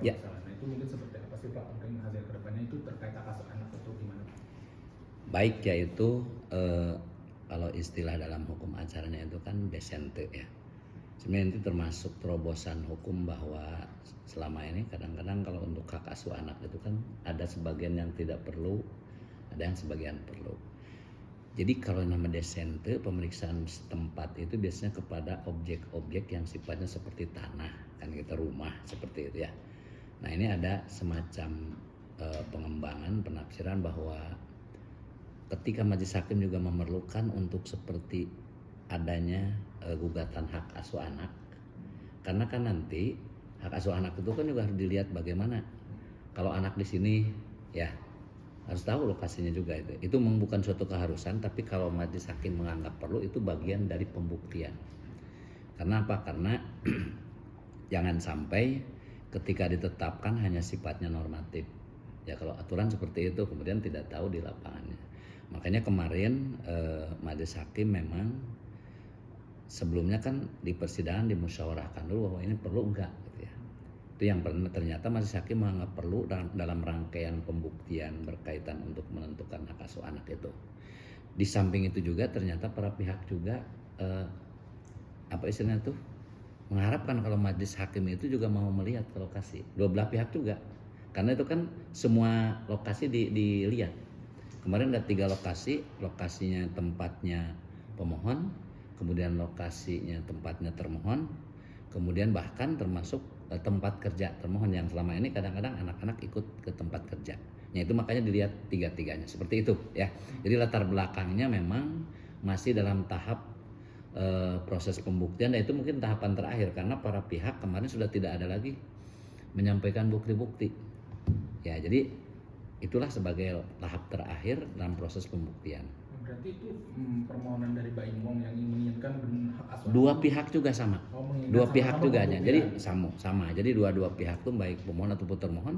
ya kalau salah. Nah itu mungkin seperti apa sih Pak mungkin hasil kedepannya itu terkait hak asuh anak itu gimana Pak? Baik, yaitu kalau istilah dalam hukum acaranya itu kan desente ya. Sebenarnya itu termasuk terobosan hukum bahwa selama ini kadang-kadang kalau untuk hak asuh anak itu kan ada sebagian yang tidak perlu, ada yang sebagian perlu. Jadi kalau nama desente, pemeriksaan setempat itu biasanya kepada objek-objek yang sifatnya seperti tanah, kan kita rumah seperti itu ya. Nah ini ada semacam pengembangan penafsiran bahwa ketika majelis hakim juga memerlukan untuk seperti adanya gugatan hak asuh anak, karena kan nanti hak asuh anak itu kan juga harus dilihat bagaimana kalau anak di sini ya harus tahu lokasinya juga itu bukan suatu keharusan, tapi kalau majelis hakim menganggap perlu itu bagian dari pembuktian. Karena apa? Karena jangan sampai ketika ditetapkan hanya sifatnya normatif ya, kalau aturan seperti itu kemudian tidak tahu di lapangannya. Makanya kemarin majelis hakim memang sebelumnya kan di persidangan dimusyawarahkan dulu bahwa ini perlu enggak gitu ya. Itu yang ternyata majelis hakim menganggap perlu dalam rangkaian pembuktian berkaitan untuk menentukan hak asuh anak itu. Di samping itu juga ternyata para pihak juga apa istilahnya tuh mengharapkan kalau majelis hakim itu juga mau melihat ke lokasi. Dua belah pihak juga. Karena itu kan semua lokasi dilihat. Kemarin ada 3 lokasi, lokasinya tempatnya pemohon, kemudian lokasinya tempatnya termohon, kemudian bahkan termasuk tempat kerja termohon yang selama ini kadang-kadang anak-anak ikut ke tempat kerja. Nah itu makanya dilihat 3-tiganya seperti itu ya. Jadi latar belakangnya memang masih dalam tahap proses pembuktian, dan itu mungkin tahapan terakhir karena para pihak kemarin sudah tidak ada lagi menyampaikan bukti-bukti. Ya jadi itulah sebagai tahap terakhir dalam proses pembuktian. Berarti itu permohonan dari Baim Wong yang menginginkan hak asuh anak. Dua pihak juga sama. Dua pihak juga hanya. Jadi sama. Jadi dua pihak tuh baik pemohon ataupun termohon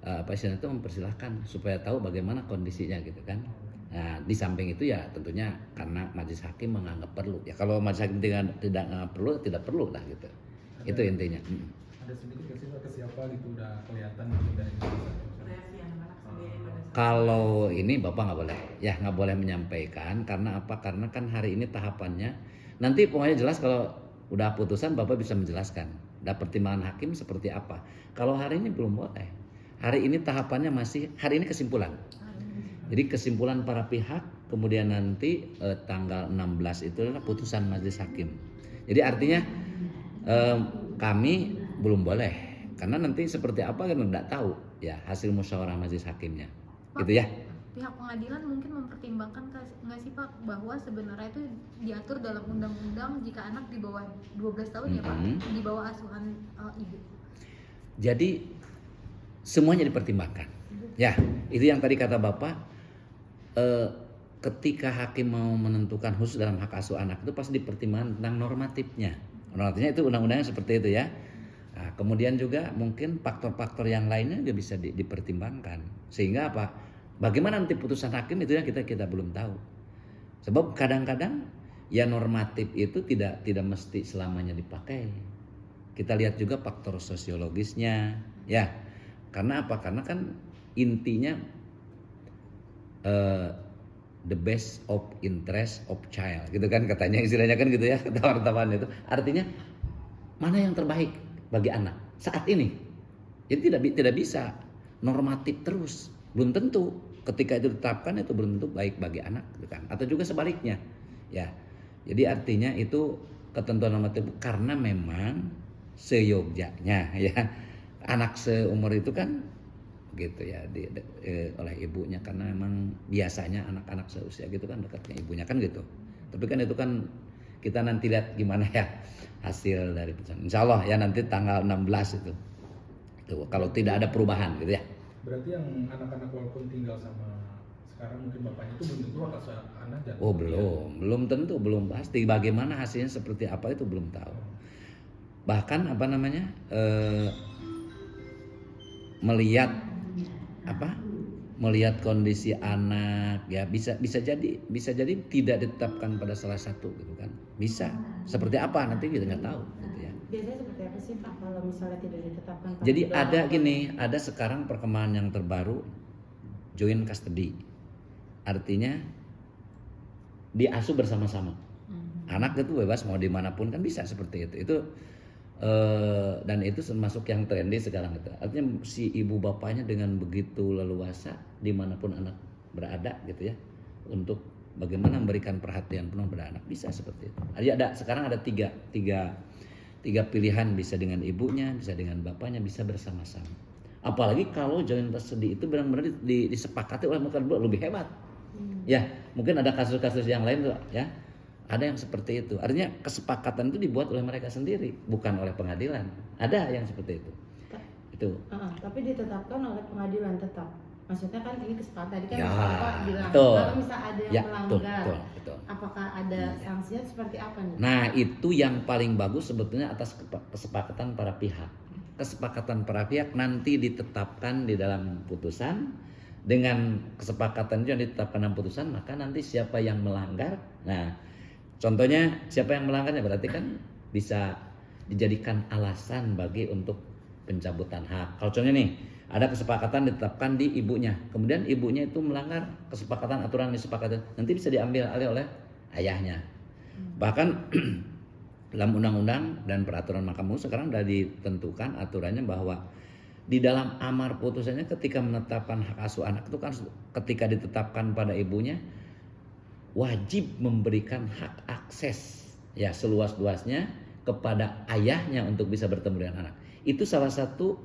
apa istilahnya itu mempersilahkan supaya tahu bagaimana kondisinya gitu kan. Nah, di samping itu ya tentunya karena majelis hakim menganggap perlu. Ya kalau majelis hakim tidak perlu, tidak perlu lah gitu. Itu intinya. Ada sedikit ke siapa gitu udah kelihatan gitu dari kalau ini Bapak nggak boleh menyampaikan. Karena apa? Karena kan hari ini tahapannya nanti pokoknya jelas kalau udah putusan Bapak bisa menjelaskan udah pertimbangan hakim seperti apa. Kalau hari ini belum boleh. Hari ini tahapannya masih, hari ini kesimpulan. Jadi kesimpulan para pihak, kemudian nanti tanggal 16 itu adalah putusan majelis hakim. Jadi artinya kami belum boleh, karena nanti seperti apa kan tidak tahu ya hasil musyawarah majelis hakimnya. Pak, gitu ya. Pihak pengadilan mungkin mempertimbangkan nggak sih Pak bahwa sebenarnya itu diatur dalam undang-undang jika anak di bawah 12 tahun ya Pak, di bawah asuhan ibu. Jadi semuanya dipertimbangkan. Ya, itu yang tadi kata Bapak, ketika hakim mau menentukan khusus dalam hak asuh anak itu pasti dipertimbangkan tentang normatifnya. Normatifnya itu undang-undangnya seperti itu ya. Nah, kemudian juga mungkin faktor-faktor yang lainnya juga bisa dipertimbangkan. Sehingga apa? Bagaimana nanti putusan hakim itu yang kita belum tahu. Sebab kadang-kadang ya normatif itu tidak mesti selamanya dipakai. Kita lihat juga faktor sosiologisnya, ya. Karena apa? Karena kan intinya the best of interest of child, gitu kan katanya, istilahnya kan gitu ya kata wartawan itu. Artinya mana yang terbaik bagi anak saat ini. Jadi tidak bisa normatif terus. Belum tentu ketika itu ditetapkan itu belum tentu baik bagi anak, gitu kan. Atau juga sebaliknya, ya. Jadi artinya itu ketentuan normatif karena memang seyogyanya ya anak seumur itu kan gitu ya oleh ibunya, karena memang biasanya anak-anak seusia gitu kan dekatnya ibunya kan gitu. Tapi kan itu kan kita nanti lihat gimana ya hasil dari putusan. Insya Allah ya nanti tanggal 16 itu kalau tidak ada perubahan gitu ya. Berarti yang anak-anak walaupun tinggal sama sekarang mungkin bapaknya itu belum tentu atas anak dan belum tentu, belum pasti bagaimana hasilnya seperti apa itu belum tahu. Bahkan apa namanya melihat kondisi anak ya bisa jadi tidak ditetapkan pada salah satu gitu kan, bisa seperti apa nanti kita nggak tahu gitu ya. biasanya seperti apa sih Pak kalau misalnya tidak ditetapkan Pak? Jadi dalam ada agama? gini, ada sekarang perkembangan yang terbaru joint custody. Artinya diasuh bersama-sama. Anak itu bebas mau dimanapun kan bisa seperti itu. Dan itu termasuk yang trendy sekarang itu. Artinya si ibu bapaknya dengan begitu leluasa dimanapun anak berada gitu ya, untuk bagaimana memberikan perhatian penuh pada anak, bisa seperti itu. Sekarang ada tiga pilihan, bisa dengan ibunya, bisa dengan bapaknya, bisa bersama-sama. Apalagi kalau joint custody itu benar-benar disepakati oleh mereka berdua, lebih hebat. Ya, mungkin ada kasus-kasus yang lain tuh ya. Ada yang seperti itu. Artinya kesepakatan itu dibuat oleh mereka sendiri, bukan oleh pengadilan. Ada yang seperti itu. Itu. Tapi ditetapkan oleh pengadilan tetap. Maksudnya kan ini kesepakatan tadi kan Ya, Bapak bilang betul. kalau misal ada yang Ya, melanggar, betul. apakah ada sanksinya seperti apa nih? Nah, itu yang paling bagus sebetulnya atas kesepakatan para pihak. Kesepakatan para pihak nanti ditetapkan di dalam putusan. Dengan kesepakatan itu yang ditetapkan dalam putusan, maka nanti siapa yang melanggar, nah contohnya siapa yang melanggarnya berarti kan bisa dijadikan alasan bagi untuk pencabutan hak. Kalau contohnya nih, ada kesepakatan ditetapkan di ibunya, kemudian ibunya itu melanggar kesepakatan, aturan disepakati, nanti bisa diambil alih oleh ayahnya. Bahkan dalam undang-undang dan peraturan Mahkamah Agung sekarang sudah ditentukan aturannya bahwa di dalam amar putusannya ketika menetapkan hak asuh anak itu kan ketika ditetapkan pada ibunya wajib memberikan hak akses ya seluas-luasnya kepada ayahnya untuk bisa bertemu dengan anak. Itu salah satu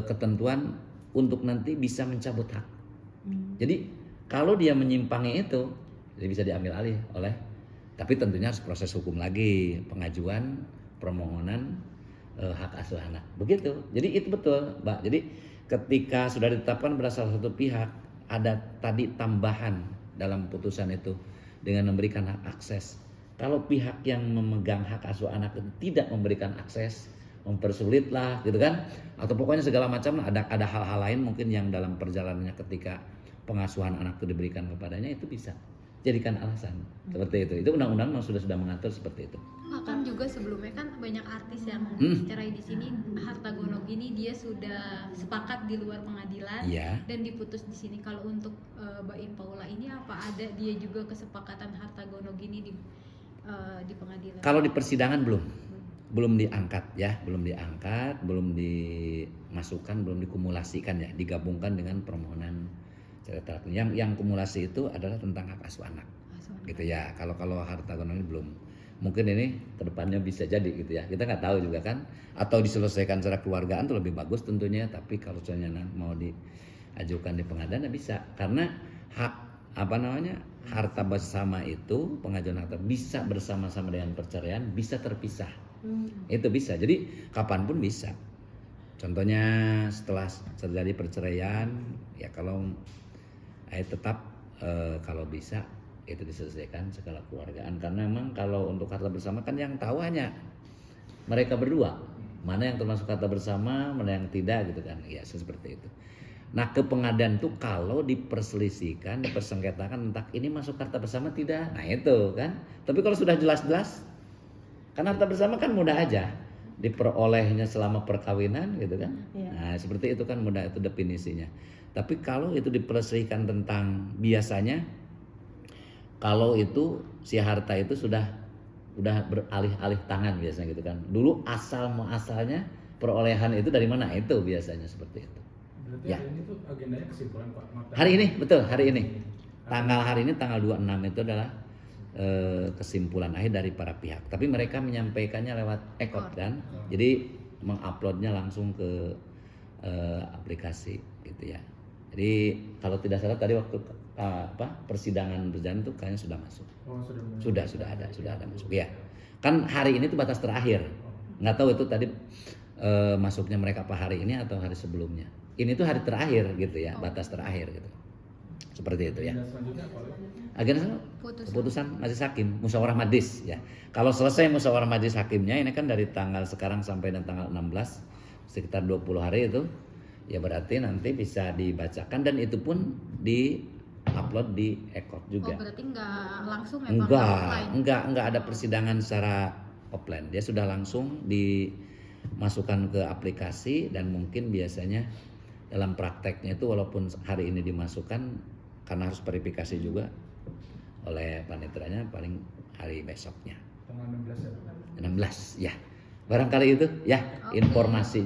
ketentuan untuk nanti bisa mencabut hak. Jadi kalau dia menyimpangi itu, dia bisa diambil alih oleh, tapi tentunya harus proses hukum lagi, pengajuan permohonan hak asuh anak. Begitu. Jadi itu betul, Mbak. Jadi ketika sudah ditetapkan pada salah satu pihak, ada tadi tambahan dalam putusan itu dengan memberikan hak akses. Kalau pihak yang memegang hak asuh anak itu tidak memberikan akses, mempersulit lah gitu kan, atau pokoknya segala macam, ada hal-hal lain mungkin yang dalam perjalanannya ketika pengasuhan anak itu diberikan kepadanya, itu bisa jadikan alasan seperti itu. Itu undang-undang sudah mengatur seperti itu. Bahkan juga sebelumnya kan banyak artis yang cerai di sini, harta gono gini dia sudah sepakat di luar pengadilan dan diputus di sini. Kalau untuk Mbak Paula ini apa ada dia juga kesepakatan harta gono gini di pengadilan? Kalau di persidangan belum diangkat ya, belum dimasukkan, belum dikumulasikan ya, digabungkan dengan permohonan cerai. Yang kumulasi itu adalah tentang hak asuh anak. Gitu ya. Kalau harta gono ini belum. Mungkin ini kedepannya bisa jadi gitu ya. Kita nggak tahu juga kan. Atau diselesaikan secara keluargaan itu lebih bagus tentunya. Tapi kalau misalnya mau diajukan di pengadilan bisa. Karena harta bersama itu, pengajuan harta bisa bersama-sama dengan perceraian, bisa terpisah. Itu bisa. Jadi kapanpun bisa. Contohnya setelah terjadi perceraian, ya kalau tetap kalau bisa itu diselesaikan secara keluargaan, karena memang kalau untuk harta bersama kan yang tahu hanya mereka berdua, mana yang termasuk harta bersama, mana yang tidak gitu kan, ya seperti itu. Nah ke pengadilan tuh kalau diperselisihkan, dipersengketakan tentang ini masuk harta bersama tidak, nah itu kan. Tapi kalau sudah jelas-jelas, kan harta bersama kan mudah aja diperolehnya selama perkawinan gitu kan. Nah seperti itu kan mudah, itu definisinya. Tapi kalau itu diperselisihkan tentang biasanya, kalau itu si harta itu sudah beralih-alih tangan biasanya gitu kan. Dulu asalnya perolehan itu dari mana, itu biasanya seperti itu. Berarti Ya. hari ini tuh agendanya kesimpulan Pak. Hari ini betul, hari ini. Hari ini tanggal 26 itu adalah kesimpulan akhir dari para pihak. Tapi mereka menyampaikannya lewat ekot kan. Jadi menguploadnya langsung ke aplikasi gitu ya. Jadi kalau tidak salah tadi waktu persidangan berjalan itu kayaknya sudah masuk. Oh, Sudah ada masuk. Ya. Kan hari ini itu batas terakhir. Nggak tahu itu tadi masuknya mereka apa hari ini atau hari sebelumnya. Ini tuh hari terakhir gitu ya, batas terakhir gitu. Seperti itu ya. Dan selanjutnya apa? Agenda keputusan majelis hakim, musyawarah majlis ya. Kalau selesai musyawarah majlis hakimnya, ini kan dari tanggal sekarang sampai dan tanggal 16 sekitar 20 hari itu, ya berarti nanti bisa dibacakan dan itu pun di-upload di ekot juga. Oh berarti nggak langsung ya Pak? Enggak ada persidangan secara offline. Dia sudah langsung dimasukkan ke aplikasi dan mungkin biasanya dalam prakteknya itu walaupun hari ini dimasukkan karena harus verifikasi juga oleh panitranya paling hari besoknya. Tanggal 16 ya. 16 ya. Barangkali itu ya Oke. informasinya.